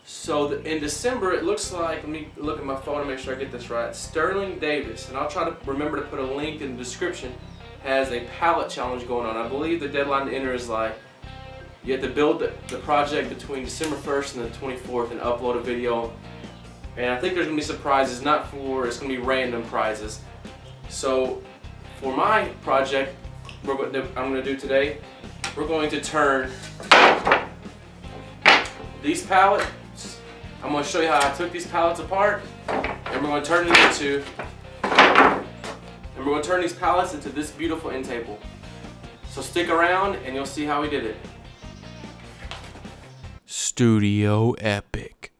So in December, it looks like, let me look at my phone to make sure I get this right. Sterling Davis, and I'll try to remember to put a link in the description, has a pallet challenge going on. I believe the deadline to enter is like, you have to build the project between December 1st and the 24th and upload a video. And I think there's gonna be some prizes, it's gonna be random prizes. So for my project, I'm gonna do today, we're going to turn these pallets, I'm going to show you how I took these pallets apart, and we're going to turn these pallets into this beautiful end table. So stick around and you'll see how we did it. Studio Epic.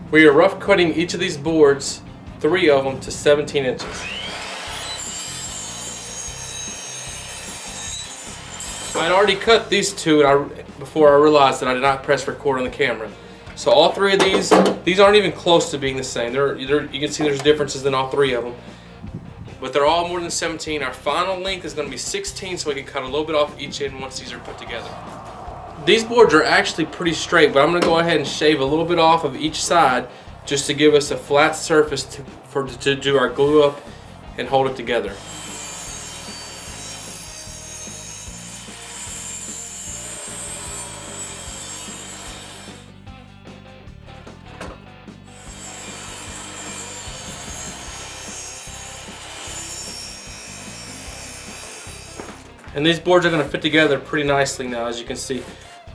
We are rough cutting each of these boards, 3 of them, to 17 inches. I had already cut these 2 before I realized that I did not press record on the camera. So all 3 of these aren't even close to being the same. You can see there's differences in all 3 of them. But they're all more than 17. Our final length is going to be 16, so we can cut a little bit off each end once these are put together. These boards are actually pretty straight, but I'm going to go ahead and shave a little bit off of each side just to give us a flat surface to do our glue up and hold it together. And these boards are going to fit together pretty nicely now, as you can see.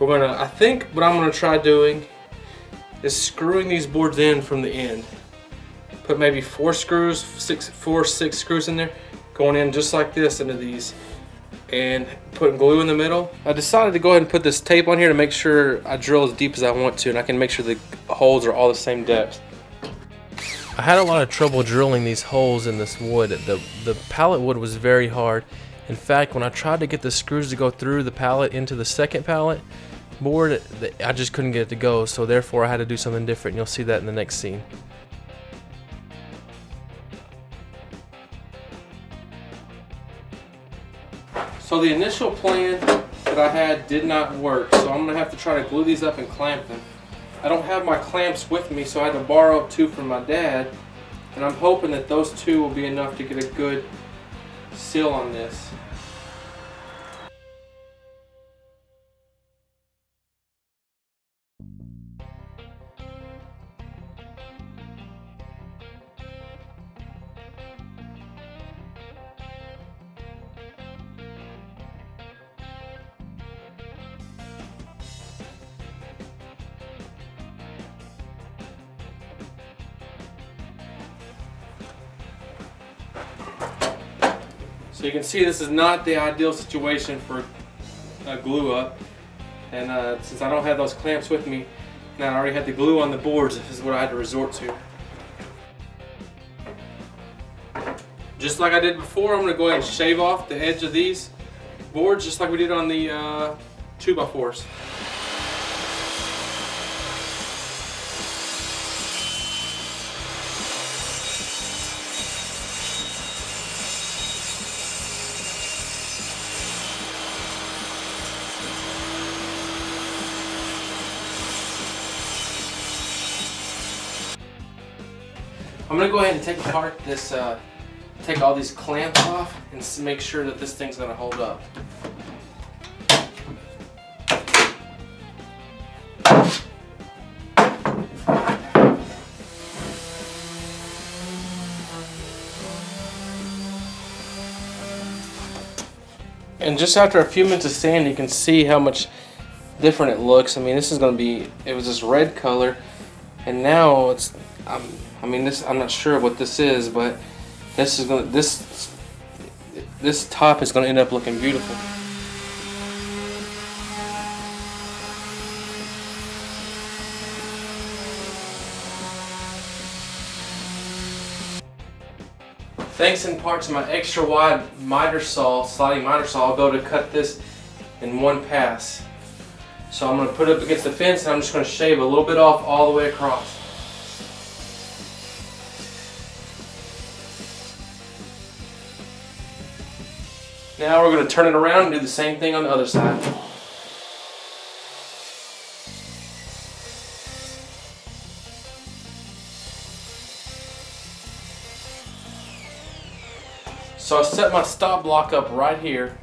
I think what I'm going to try doing is screwing these boards in from the end. Put maybe 4 screws, 6 screws in there, going in just like this into these, and putting glue in the middle. I decided to go ahead and put this tape on here to make sure I drill as deep as I want to, and I can make sure the holes are all the same depth. I had a lot of trouble drilling these holes in this wood. The pallet wood was very hard. In fact, when I tried to get the screws to go through the pallet into the second pallet board, I just couldn't get it to go, so therefore I had to do something different. You'll see that in the next scene. So the initial plan that I had did not work, so I'm going to have to try to glue these up and clamp them. I don't have my clamps with me, so I had to borrow up 2 from my dad, and I'm hoping that those 2 will be enough to get a good seal on this. So you can see this is not the ideal situation for a glue up, and since I don't have those clamps with me, Now I already had the glue on the boards. This is what I had to resort to. Just like I did before, I'm going to go ahead and shave off the edge of these boards just like we did on the 2x4s. I'm going to go ahead and take apart this, take all these clamps off and make sure that this thing's going to hold up. And just after a few minutes of sand, you can see how much different it looks. I mean, this is going to be, it was this red color, and now it's, I mean, this, I'm not sure what this is, but this is going to, this top is going to end up looking beautiful. Thanks in part to my extra wide miter saw, sliding miter saw, I'll be able to cut this in one pass. So I'm going to put it up against the fence and I'm just going to shave a little bit off all the way across. Now we're going to turn it around and do the same thing on the other side. So I set my stop block up right here.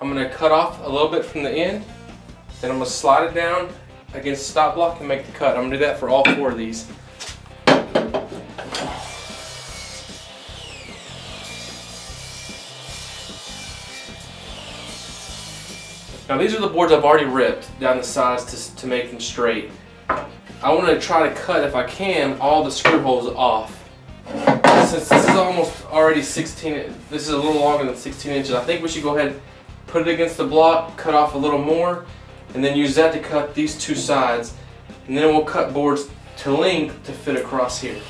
I'm going to cut off a little bit from the end. Then I'm going to slide it down against the stop block and make the cut. I'm going to do that for all four of these. Now these are the boards I've already ripped down the sides to make them straight. I want to try to cut, if I can, all the screw holes off. Since this is almost already 16, this is a little longer than 16 inches, I think we should go ahead, put it against the block, cut off a little more, and then use that to cut these two sides. And then we'll cut boards to length to fit across here.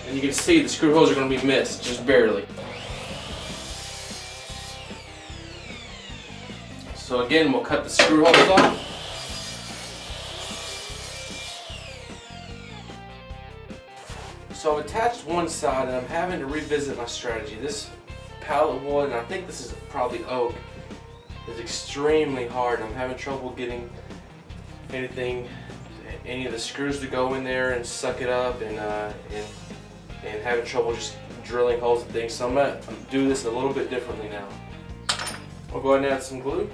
And you can see the screw holes are going to be missed, just barely. So again, we'll cut the screw holes off. So I've attached one side and I'm having to revisit my strategy. This pallet wood, and I think this is probably oak, is extremely hard. I'm having trouble getting any of the screws to go in there and suck it up, and having trouble just drilling holes and things. So I'm going to do this a little bit differently now. I'll go ahead and add some glue.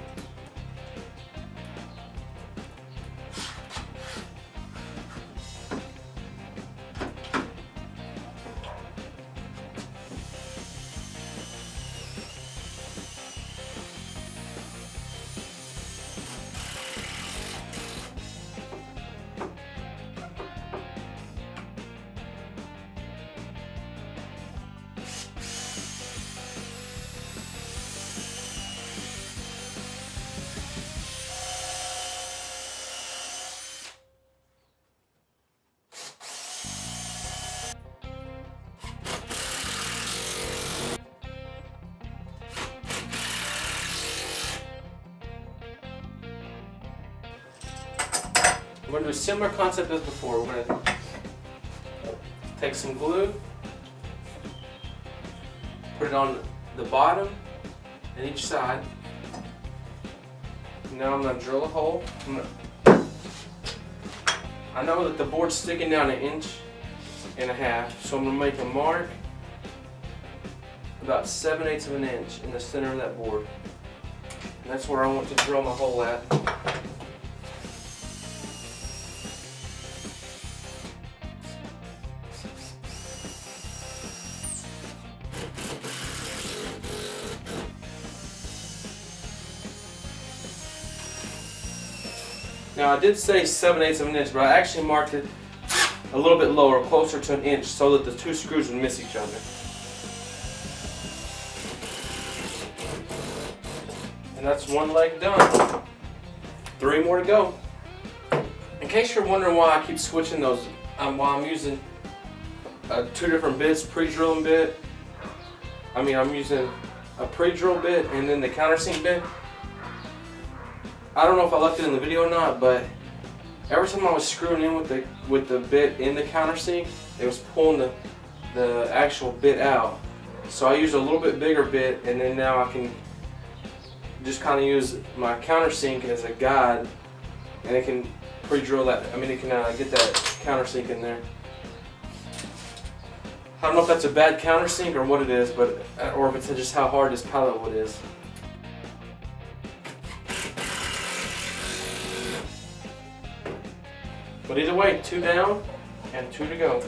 We're going to do a similar concept as before. We're going to take some glue, put it on the bottom and each side. Now I'm going to drill a hole. I know that the board's sticking down 1.5 inches, so I'm going to make a mark about 7/8 of an inch in the center of that board. And that's where I want to drill my hole at. Now I did say 7/8 of an inch, but I actually marked it a little bit lower, closer to 1 inch, so that the two screws would miss each other. And that's one leg done. 3 more to go. In case you're wondering why I keep switching those, while I'm using 2 different bits, pre-drilling bit. I'm using a pre-drill bit and then the countersink bit. I don't know if I left it in the video or not, but every time I was screwing in with the bit in the countersink, it was pulling the actual bit out. So I used a little bit bigger bit, and then now I can just kind of use my countersink as a guide, and it can pre-drill that. It can get that countersink in there. I don't know if that's a bad countersink or what it is, but or if it's just how hard this pallet wood is. But either way, 2 down and 2 to go.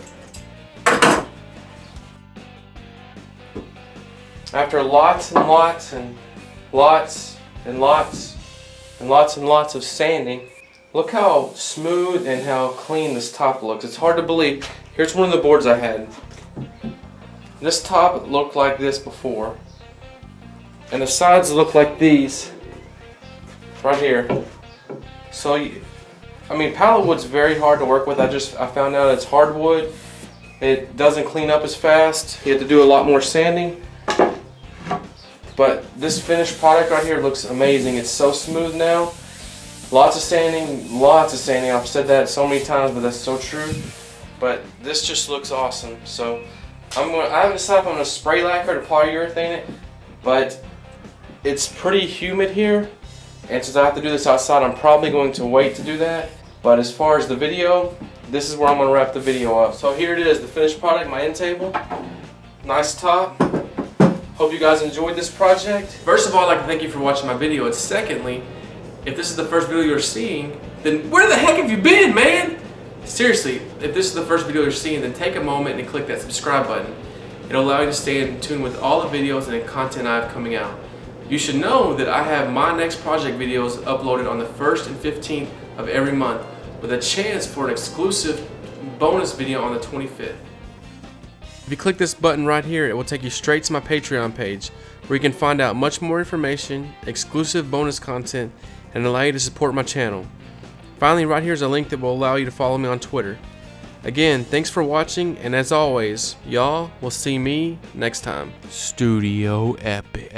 After lots and lots and lots and lots and lots and lots of sanding, look how smooth and how clean this top looks. It's hard to believe. Here's one of the boards I had. This top looked like this before, and the sides look like these right here. So pallet wood's very hard to work with. I found out it's hardwood. It doesn't clean up as fast. You have to do a lot more sanding. But this finished product right here looks amazing. It's so smooth now. Lots of sanding, lots of sanding. I've said that so many times, but that's so true. But this just looks awesome. So I haven't decided if I'm going to spray lacquer to polyurethane it, but it's pretty humid here, and since I have to do this outside, I'm probably going to wait to do that. But as far as the video, this is where I'm going to wrap the video up. So here it is, the finished product, my end table. Nice top. Hope you guys enjoyed this project. First of all, I'd like to thank you for watching my video, and secondly, if this is the first video you're seeing, then where the heck have you been, man? Seriously, if this is the first video you're seeing, then take a moment and click that subscribe button. It'll allow you to stay in tune with all the videos and the content I have coming out. You should know that I have my next project videos uploaded on the 1st and 15th of every month, with a chance for an exclusive bonus video on the 25th. If you click this button right here, it will take you straight to my Patreon page, where you can find out much more information, exclusive bonus content, and allow you to support my channel. Finally, right here is a link that will allow you to follow me on Twitter. Again, thanks for watching, and as always, y'all will see me next time. Studio Epic.